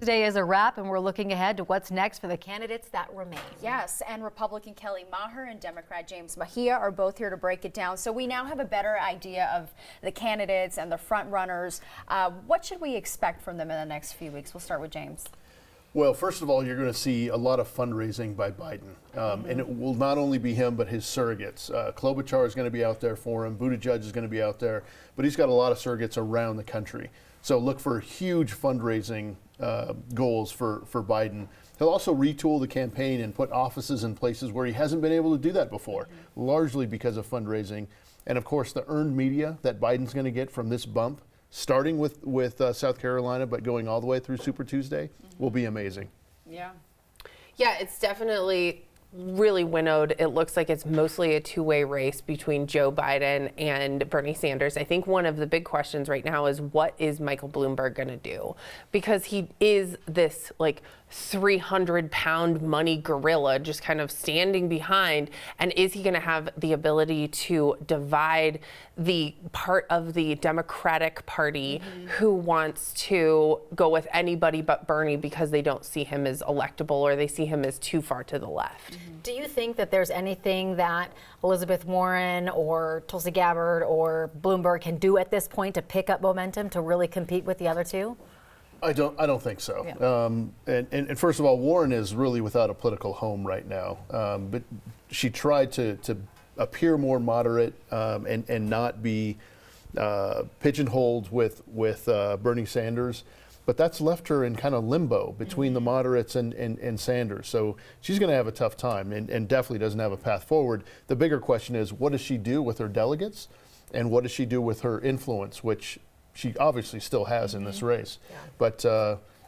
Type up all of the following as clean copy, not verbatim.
Tuesday is a wrap, and we're looking ahead to what's next for the candidates that remain. Yes, and Republican Kelly Maher and Democrat James Mejia are both here to break it down. So we now have a better idea of the candidates and the front runners. What should we expect from them in the next few weeks? We'll start with James. Well, first of all, you're going to see a lot of fundraising by Biden. And it will not only be him, but his surrogates. Klobuchar is going to be out there for him. Buttigieg is going to be out there. But he's got a lot of surrogates around the country. So look for huge fundraising goals for Biden. He'll also retool the campaign and put offices in places where he hasn't been able to do that before, largely because of fundraising. And of course, the earned media that Biden's going to get from this bump, starting with South Carolina, but going all the way through Super Tuesday, will be amazing. Yeah. Yeah, it's definitely really winnowed. It looks like it's mostly a two-way race between Joe Biden and Bernie Sanders. I think one of the big questions right now is, what is Michael Bloomberg going to do? Because he is this like 300-pound money gorilla just kind of standing behind. And is he going to have the ability to divide the part of the Democratic Party who wants to go with anybody but Bernie because they don't see him as electable or they see him as too far to the left? Do you think that there's anything that Elizabeth Warren or Tulsi Gabbard or Bloomberg can do at this point to pick up momentum to really compete with the other two? I don't think so. Yeah. And first of all, Warren is really without a political home right now. But she tried to appear more moderate and not be pigeonholed with Bernie Sanders. But that's left her in kind of limbo between the moderates and Sanders. So she's going to have a tough time and definitely doesn't have a path forward. The bigger question is, what does she do with her delegates? And what does she do with her influence, which she obviously still has in this race. Yeah. But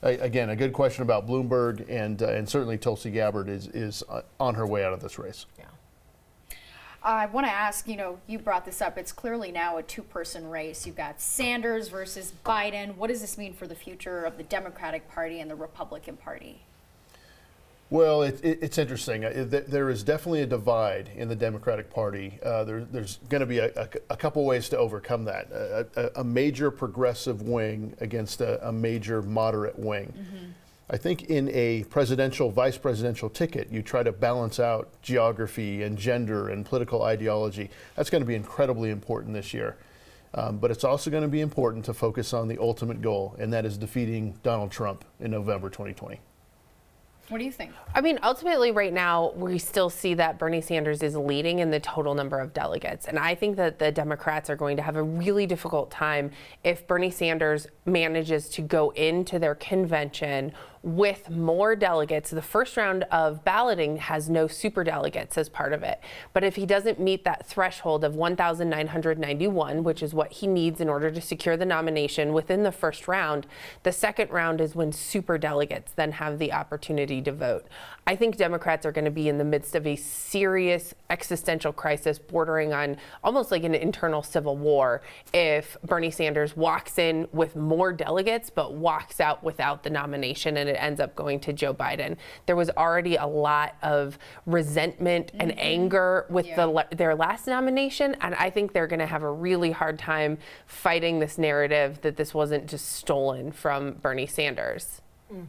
again, a good question about Bloomberg, and certainly Tulsi Gabbard is on her way out of this race. Yeah. I want to ask, you brought this up. It's clearly now a two-person race. You've got Sanders versus Biden. What does this mean for the future of the Democratic Party and the Republican Party? Well, it's interesting. There is definitely a divide in the Democratic Party. There's going to be a couple ways to overcome that. A major progressive wing against a major moderate wing. I think in a presidential, vice presidential ticket, you try to balance out geography and gender and political ideology. That's going to be incredibly important this year. But it's also going to be important to focus on the ultimate goal, and that is defeating Donald Trump in November 2020. What do you think? I mean, ultimately right now, we still see that Bernie Sanders is leading in the total number of delegates. And I think that the Democrats are going to have a really difficult time if Bernie Sanders manages to go into their convention with more delegates. The first round of balloting has no superdelegates as part of it. But if he doesn't meet that threshold of 1,991, which is what he needs in order to secure the nomination within the first round, the second round is when superdelegates then have the opportunity to vote. I think Democrats are going to be in the midst of a serious existential crisis bordering on almost like an internal civil war if Bernie Sanders walks in with more delegates but walks out without the nomination and it ends up going to Joe Biden. There was already a lot of resentment and anger with their last nomination, and I think they're going to have a really hard time fighting this narrative that this wasn't just stolen from Bernie Sanders.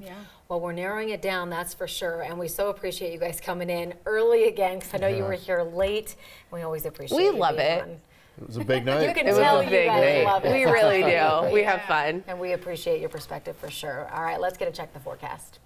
Yeah. Well, we're narrowing it down, that's for sure. And we so appreciate you guys coming in early again, because I know you were here late. We always appreciate you. We love it. It was a big night. You can tell you guys love it. We really do. We have fun. And we appreciate your perspective for sure. All right, let's get a check the forecast.